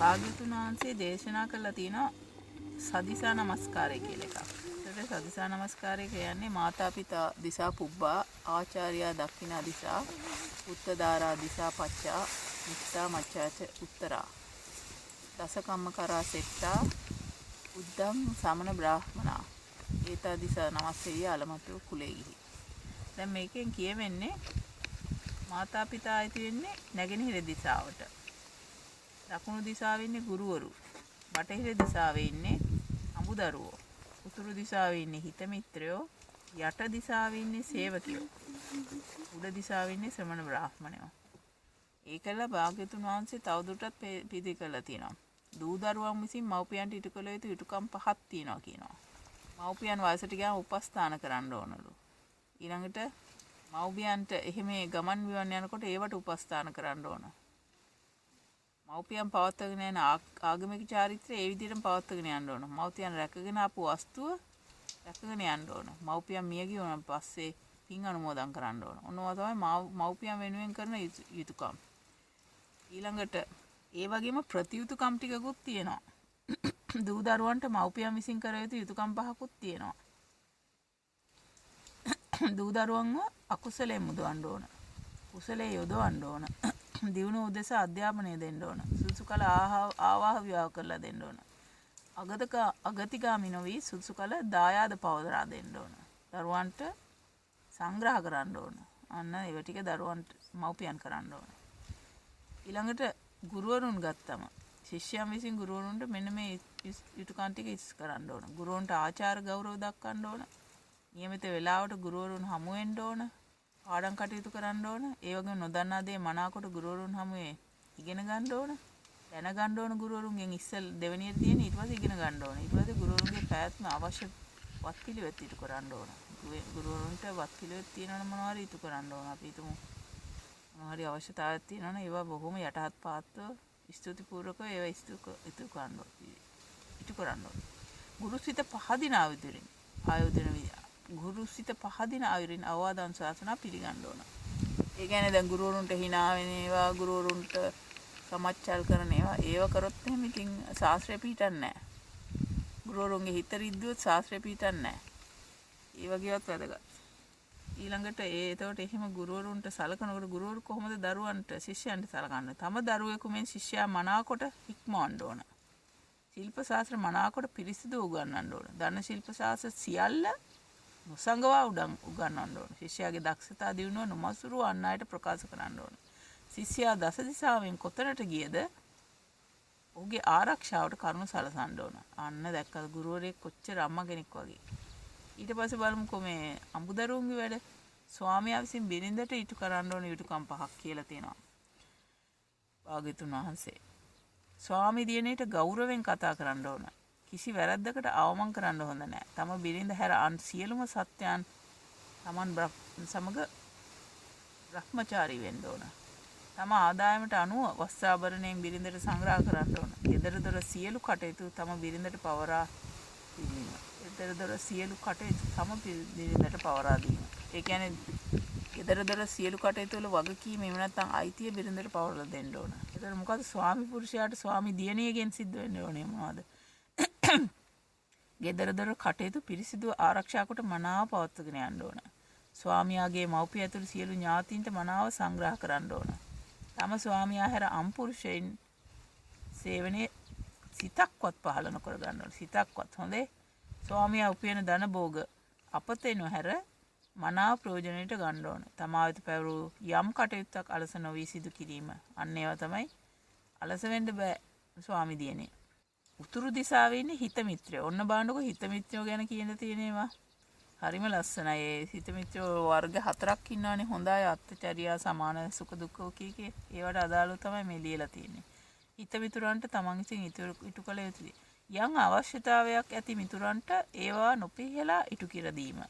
භාග්‍යතුන් වහන්සේ දේශනා කළා තියෙනවා සදිසා නමස්කාරය කියලා එකක්. ඒකට සදිසා නමස්කාරය කියන්නේ මාතා පිතා දිසා පුබ්බා ආචාර්යා දක්ඛිනා දිසා උත්තදාරා දිසා පච්චා මිත්තා මච්චාච උත්තරා දස කම්මකරා සෙට්ටා උද්දම් සමන බ්‍රාහ්මනා ඒතා දිසා නමස්සෙය අලමතු කුලේහි. දැන් මේකෙන් කියවෙන්නේ මාතා පිතා අයිති වෙන්නේ නැගෙනහිර දිසාවට. දකුණු දිසාවේ ඉන්නේ ගුරුවරු. බටහිර දිසාවේ ඉන්නේ අමුදරුවෝ. උතුරු දිසාවේ ඉන්නේ හිත මිත්‍රයෝ. යට දිසාවේ ඉන්නේ සේවකයෝ. උඩ දිසාවේ ඉන්නේ ශ්‍රමණ බ්‍රාහ්මණයෝ. ඒකල භාග්‍යතුන් වහන්සේ තවදුරටත් පිළිදි කළා තියෙනවා. දූ දරුවන් විසින් මව්පියන්ට ඉටු කළ යුතු යුතුකම් පහක් තියෙනවා කියනවා. මව්පියන් වයසට ගියාම උපස්ථාන කරන්න ඕනලු. ඊළඟට මව්පියන්ට එහෙම ගමන් විවරණ යනකොට ඒවට උපස්ථාන කරන්න ඕන. මව්පියන් පවත්වාගෙන යන ආගමික චාරිත්‍රය ඒ විදිහටම පවත්වාගෙන යන්න ඕන. මව්පියන් රැකගෙන ආපු වස්තුව රැකගෙන යන්න ඕන. මව්පියන් මිය ගියොත් පස්සේ පින් අනුමෝදන් කරන්න ඕන. ඔන්නවා තමයි මව්පියන් වෙනුවෙන් කරන යුතුකම්. ඊළඟට ඒ වගේම ප්‍රතියුතුකම් ටිකකුත් තියෙනවා. දූ දරුවන්ට මව්පියන් විසින් කර යුතු යුතුකම් පහකුත් තියෙනවා. දූ දරුවන්ව අකුසලයෙන් මුදවන්න ඕන. කුසලයේ යොදවන්න ඕන. දියුණු උදෙසා අධ්‍යාපනය දෙන්න ඕන. සුසු කල ආවාහ විවාහ කරලා දෙන්න ඕන. අගතිගාමී නොවි සුසු කල දායාද පවදරා දෙන්න ඕන. දරුවන්ට සංග්‍රහ කරන්න ඕන. අන්න ඒව ටික දරුවන්ට මව්පියන් කරන්න ඕන. ඊළඟට ගුරුවරුන් ගත්තම ශිෂ්‍යයන් විසින් ගුරුවරුන්ට මෙන්න මේ යුතුයකම් ටික ඉස් කරන්න ඕන. ගුරුවරුන්ට ආචාර ගෞරව දක්වන්න ඕන. නියමිත වේලාවට ගුරුවරුන් හමු වෙන්න ඕන. පාඩම් කටයුතු කරන්න ඕන. ඒ වගේම නොදන්නා දේ මනාකොට ගුරුවරුන් හමුවේ ඉගෙන ගන්න ඕන. දැනගන්න ඕන ගුරුවරුන්ගෙන් ඉස්සෙල් දෙවෙනියට තියෙන ඊට පස්සේ ඉගෙන ගන්න ඕන. ඊට පස්සේ ගුරුවරුන්ගේ පැවැත්ම අවශ්‍ය වත්පිළිවෙත් ඉටු කරන්න ඕන. ගුරුවරුන්ට වත්පිළිවෙත් තියෙනවනේ මොනවා හරි ඉටු කරන්න ඕන. අපි හිතමු මොනවා හරි අවශ්‍යතාවයක් තියෙනවනේ ඒවා බොහොම යටහත් පාත්ව ස්තුතිපූර්වකව ඒවා ඉටු කරන්න ඕන. ගුරුසිත පහදින ආයුධන ගුරුසිත පහදින ආයුරින් අවවාද අනුශාසනා පිළිගන්න ඕන. ඒ කියන්නේ දැන් ගුරුවරුන්ට hina වෙන ඒවා ගුරුවරුන්ට සමච්චල් කරන ඒවා කරොත් එහෙම ඉතින් ශාස්ත්‍රය පිටින් නැහැ. ගුරුවරුන්ගේ හිත රිද්දුවොත් ශාස්ත්‍රය පිටින් නැහැ. ඒ වගේවත් වැදගත්. ඊළඟට එතකොට එහෙම ගුරුවරුන්ට සලකනකොට ගුරුවරු කොහොමද දරුවන්ට ශිෂ්‍යයන්ට සලකන්නේ? තම දරුවෙකු මෙන් ශිෂ්‍යයා මනාකොට හික්මවන්න ඕන. ශිල්ප ශාස්ත්‍ර මනාකොට පිරිසිදු උගන්වන්න ඕන. ධන ශිල්ප ශාස්ත්‍ර සියල්ල නොසංගවා උගන්වන්න ඕන. ශිෂ්‍යයාගේ දක්ෂතා දියුණුව නොමසුරු අන් අයට ප්‍රකාශ කරන්න ඕන. ශිෂ්‍යයා දස දිසාවෙන් කොතනට ගියද ඔහුගේ ආරක්ෂාවට කරුණු සලසන්න ඕන. අන්න දැක්කද ගුරුවරයෙක් කොච්චර අම්මා කෙනෙක් වගේ. ඊට පස්සේ බලමුකෝ මේ අඹදරුවන්ගේ වැඩ. ස්වාමියා විසින් බිරිඳට ඉටු කරන්න ඕන යුතුයකම් පහක් කියලා තියෙනවා. භාග්‍යතුන් වහන්සේ ස්වාමි දියණියට ගෞරවයෙන් කතා කරන්න ඕන. කිසි වැරද්දකට අවමන් කරන්න හොඳ නැහැ. තම බිරිඳ හැර අන් සියලුම සත්‍යයන් තමන් සමග බ්‍රහ්මචාරී වෙන්න ඕන. තම ආදායමට අනුව වස්ත්‍රාභරණයෙන් බිරිඳට සංග්‍රහ කරන්න ඕන. ගෙදර දොර සියලු කටයුතු තම බිරිඳට පවරා දීම. ගෙදර දොර සියලු කටයුතු තම බිරිඳට පවරා දීම. ඒ කියන්නේ ගෙදර දොර සියලු කටයුතු වල වගකීම එහෙම නැත්නම් අයිතිය බිරිඳට පවරලා දෙන්න ඕන. ඒතර මොකද ස්වාමි පුරුෂයාට ස්වාමි දියණියගෙන් සිද්ධ වෙන්න ඕනේ මොනවද? ගෙදර දොර කටයුතු පිරිසිදු ආරක්ෂා කොට මනාව පවත්වාගෙන යන්න ඕන. ස්වාමියාගේ මව්පිය ඇතුළු සියලු ඥාතීන්ට මනාව සංග්‍රහ කරන්න ඕන. තම ස්වාමියා හැර අම්පුරුෂයන් සේවනයේ සිතක්වත් පහළ නොකර ගන්න ඕන. සිතක්වත් හොඳේ. ස්වාමියා උපයන ධන භෝග අපතේ නොහැර මනාව ප්‍රයෝජනයට ගන්න ඕන. තමා වෙත පැවරු යම් කටයුත්තක් අලස නොවී සිදු කිරීම. අන්න ඒවා තමයි අලස වෙන්න බෑ ස්වාමි දියණිය. උතුරු දිසාවේ ඉන්නේ හිත මිත්‍රයෝ. ඔන්න බලන්නකො හිත මිත්‍රයෝ ගැන කියන තියෙනවා. හරිම ලස්සනයි. ඒ හිත මිත්‍රයෝ වර්ග 4ක් ඉන්නවානේ. හොඳයි අත්චර්යා සමාන සුඛ දුක්ඛ කීකේ. ඒවට අදාළව තමයි මේ ලියලා තියෙන්නේ. හිත මිතුරන්ට තමන් විසින් ඉටු කළ යුතුයි. යම් අවශ්‍යතාවයක් ඇති මිතුරන්ට ඒවා නොපිහලා ඉටු කර දීම.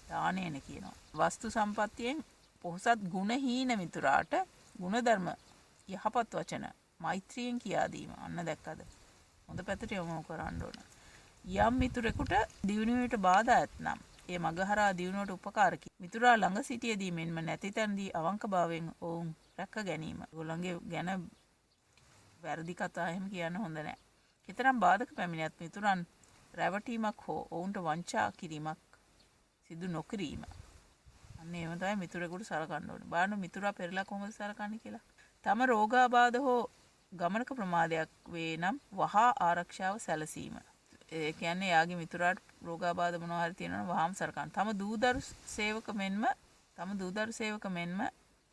දානේන කියනවා. වස්තු සම්පත්තියෙන් පොහොසත් ගුණහීන මිතුරාට ගුණධර්ම යහපත් වචන මෛත්‍රියෙන් කියා දීම. අන්න දැක්කද? හොඳ පැත්තට යොමු කරන්න ඕන. යම් මිතුරෙකුට දියුණුවට බාධා ඇතනම් ඒ මගහරා දියුණුවට උපකාරකයි. මිතුරා ළඟ සිටියේදී මෙන්ම නැති තැනදී අවංකභාවයෙන් ඔවුන් රැක ගැනීම. ඒගොල්ලන්ගේ ගැන වැරදි කතා එහෙම කියන්න හොඳ නැහැ. ඊතරම් බාධක පැමිණියත් මිතුරන් රැවටීමක් හෝ ඔවුන්ට වංචා කිරීමක් සිදු නොකිරීම. අන්න එහෙම තමයි මිතුරෙකුට සලකන්න ඕනේ. බලන්න මිතුරා පෙරලා කොහොමද සලකන්නේ කියලා. තම රෝගාබාධ හෝ ගමනක ප්‍රමාදයක් වේ නම් වහා ආරක්ෂාව සැලසීම. ඒ කියන්නේ යාගේ මිතුරාට රෝගාබාධ මොනවා හරි තියෙනවා නම් වහාම සලකන්න. තම දූදරු සේවක මෙන්ම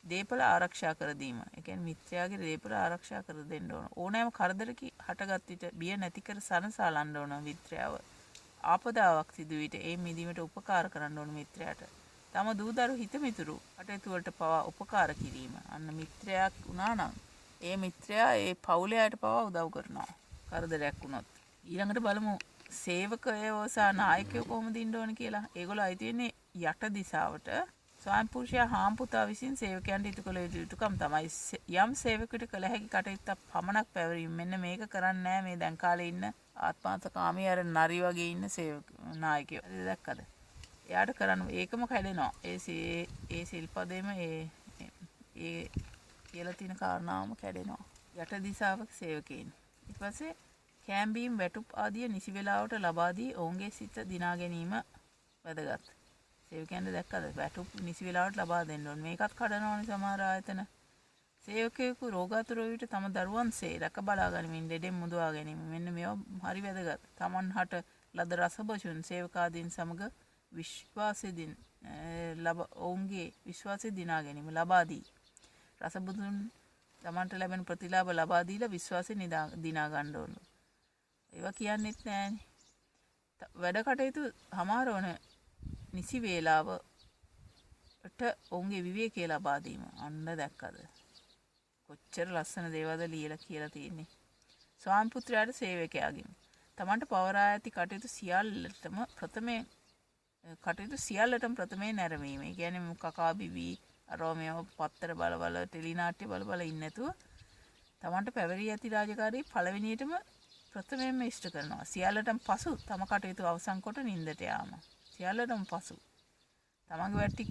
දේපල ආරක්ෂා කර දීම. ඒ කියන්නේ මිත්‍රයාගේ දේපල ආරක්ෂා කර දෙන්න ඕන. ඕනෑම කරදරකි හටගත් විට බිය නැති කර සනසාලන්න ඕන මිත්‍රයාව. ආපදාවක් සිදු විට ඒ මිදීමට උපකාර කරන්න ඕන මිත්‍රයාට. තම දූදරු හිත මිතුරු කටයුතු වලට පවා උපකාර කිරීම. අන්න මිත්‍රයක් වුණා නම් ඒ මිත්‍රයා ඒ පවුලේ අයට පවා උදව් කරනවා. කරදරයක් වුණොත්. ඊළඟට බලමු සේවකයෝ සහ නායකයෝ කොහොමද ඉන්න ඕන කියලා. ඒගොල්ලෝ අයි තියෙන්නේ යට දිශාවට. ස්වාමි පුරුෂයා හාම්පුතා විසින් සේවකයන්ට ඉටු කළ යුතුකම් තමයි යම් සේවකයෙකුට කළ හැකි කටයුත්තක් පමණක් පැවරීම. මෙන්න මේක කරන්නේ නැහැ මේ දැන් කාලේ ඉන්න ආත්මාර්ථකාමී අර නරි වගේ ඉන්න සේවක නායකයෝ. හරිද දැක්කද? එයාට කරන්න ඒකම කැඩෙනවා. ඒ සිල්පදේම ඒ කියලා තියෙන කාරණාවම කැඩෙනවා. යට දිශාවක සේවකයන්. ඊට පස්සේ කැම්බීම් වැටුප් ආදිය නිසි වේලාවට ලබා දී ඔවුන්ගේ සිත දිනා ගැනීම වැදගත්. සේවකයන්ට දැක්කද වැටුප් නිසි වේලාවට ලබා දෙන්න ඕනේ. මේකත් කඩනවනේ සමහර ආයතන. සේවකයෙකු රෝගාතුර විට තම දරුවන්සේ රැක බලා ගැනීමෙන් දෙඩෙන් මුදවා ගැනීම. මෙන්න මේවා හරි වැදගත්. තමන් හට ලද රසබසුන් සේවකාදීන් සමග විශ්වාසයෙන් ඔවුන්ගේ විශ්වාසය දිනා ගැනීම ලබා දී. රසබසුන් තමන්ට ලැබෙන ප්‍රතිලාභ ලබා දීලා විශ්වාසය දිනා ගන්න ඕන. ඒවා කියන්නෙත් නෑනේ. වැඩ කටයුතු හමාර වන නිසි වේලාවට ඔවුන්ගේ විවේකය ලබා දීම. අන්න දැක්කද? කොච්චර ලස්සන දේවල්ද ලියලා කියලා තියෙන්නේ. ස්වාමි පුත්‍රයාට සේවකයාගෙන් තමන්ට පවරා ඇති කටයුතු සියල්ලටම ප්‍රථමයෙන් නැරඹීම. ඒ කියන්නේ කකා බිබී අරෝමේව පත්තර බල ටෙලිනාට්‍ය බල ඉන්නේ නැතුව තමන්ට පැවරී ඇති රාජකාරී පළවෙනියටම ප්‍රථමයෙන්ම ඉෂ්ට කරනවා. සියල්ලටම පසු තම කටයුතු අවසන් කොට නිින්දට යාම. සියල්ලටම පසු තමන්ගේ වැඩ ටික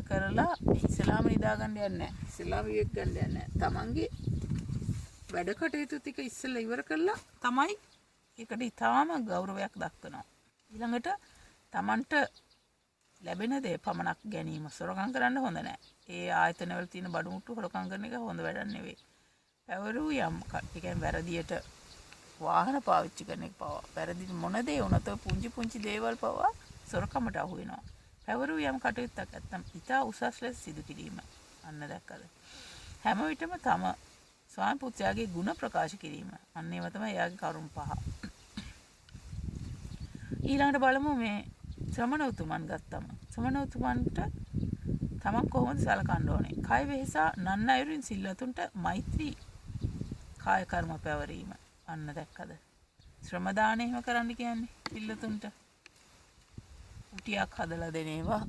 කරලා ඉස්ලාම නිදා ගන්න යන්නේ නැහැ. ඉස්ලාම විවේක ගන්න යන්නේ නැහැ. තමන්ගේ වැඩ කටයුතු ටික ඉස්සෙල්ලා ඉවර කරලා තමයි ඒකට ඊටාම ගෞරවයක් දක්වනවා. ඊළඟට තමන්ට ලැබෙන දේ පමණක් ගැනීම සොරකම් කරන්න හොඳ නැහැ. ඒ ආයතනවල තියෙන බඩු මුට්ටු හොරකම් කරන එක හොඳ වැඩක් නෙවෙයි. පැවරූ යම් ඒ කියන්නේ වැරදියට වාහන පාවිච්චි කරන එක පවා වැරදි මොන දේ වුණත් පුංචි දේවල් පවා සොරකමට අහු වෙනවා. පැවරූ යම් කටයුත්තක් නැත්නම් ඉතා උසස් ලෙස සිදු කිරීම. අන්න දැක්කද? හැම විටම තම ස්වාමි පුත්‍රයාගේ ගුණ ප්‍රකාශ කිරීම. අන්න ඒව තමයි එයාගේ කරුණ 5. ඊළඟට බලමු මේ ශ්‍රමණ උතුමන් ගත්තම. ශ්‍රමණ උතුමන්ට තමන් කොහොමද සලකන්න ඕනේ? කය වෙහසා නන්න අයුරින් සිල්වතුන්ට මෛත්‍රී කාය කර්ම පැවරීම. අන්න දැක්කද? ශ්‍රම දාන එහෙම කරන්න කියන්නේ සිල්වතුන්ට. ටියක් හදලා දෙන ඒවා.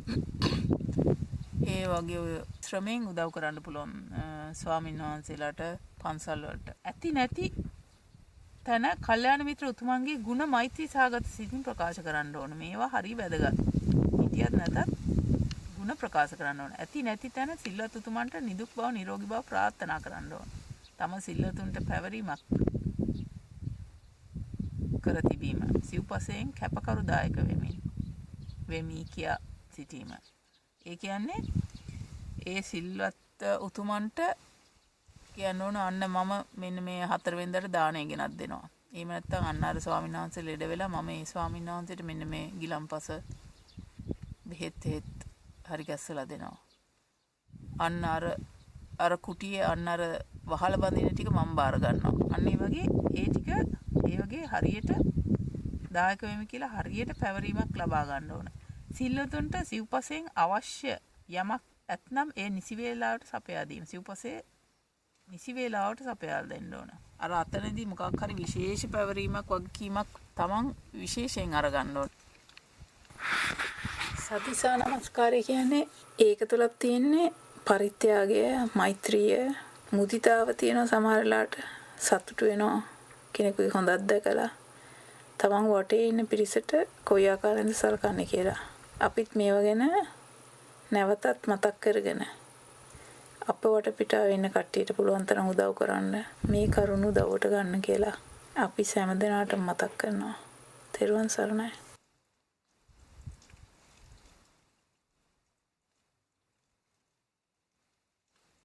ඒ වගේ ඔය ශ්‍රමයෙන් උදව් කරන්න පුළුවන් ස්වාමීන් වහන්සේලාට පන්සල් වලට. ඇති නැති තන කල්යාණ මිත්‍ර උතුමන්ගේ ගුණ මෛත්‍රී සාගත සිතින් ප්‍රකාශ කරන්න ඕන. මේවා හරි වැදගත්. හිතියත් නැතත් ගුණ ප්‍රකාශ කරන්න ඕන. ඇති නැති තැන සිල්වත් උතුමන්ට නිදුක් බව නිරෝගී බව ප්‍රාර්ථනා කරන්න ඕන. තම සිල්වතුන්ට පැවරීමක් කර තිබීම. සිව්පසයෙන් කැපකරු දායක වෙමි කියා සිටීම. ඒ කියන්නේ ඒ සිල්වත් උතුමන්ට කියන්න ඕන අන්න මම මෙන්න මේ 4 වෙනිදාට දාණය ගෙනත් දෙනවා. එහෙම නැත්නම් අන්න අර ස්වාමීන් වහන්සේ ලෙඩ වෙලා මම ඒ ස්වාමීන් වහන්සේට මෙන්න මේ ගිලම්පස බෙහෙත් හරි ගැස්සලා දෙනවා. අන්න අර කුටියේ අන්න අර වහල බඳින ටික මම බාර ගන්නවා. අන්න ඒ වගේ ඒ වගේ හරියට දායක වෙමි කියලා හරියට පැවරීමක් ලබා ගන්න ඕන. සිල්වතුන්ට සිව්පසයෙන් අවශ්‍ය යමක් ඇතනම් ඒ නිසි වේලාවට සපයා දීම. සිව්පසේ නිසි වේලාවට සපයා දෙන්න ඕන. අර අතනදී මොකක් හරි විශේෂ පැවරීමක් වගකීමක් තමන් විශේෂයෙන් අරගන්න ඕන. සතිසා නමස්කාරය කියන්නේ ඒක තුලක් තියෙන්නේ පරිත්‍යාගය, මෛත්‍රිය, මුදිතාව තියෙන සමහරලාට සතුටු වෙනවා කෙනෙකුගේ හොඳක් දැකලා. තමන් වටේ ඉන්න පිරිසට කොයි ආකාරයෙන්ද සලකන්නේ කියලා. අපිත් මේව ගැන නැවතත් මතක් කරගෙන අප වටපිටාවේ ඉන්න කට්ටියට පුළුවන් තරම් උදව් කරන්න මේ කරුණු උදව්වට ගන්න කියලා අපි හැම දිනාටම මතක් කරනවා. තෙරුවන් සරණයි.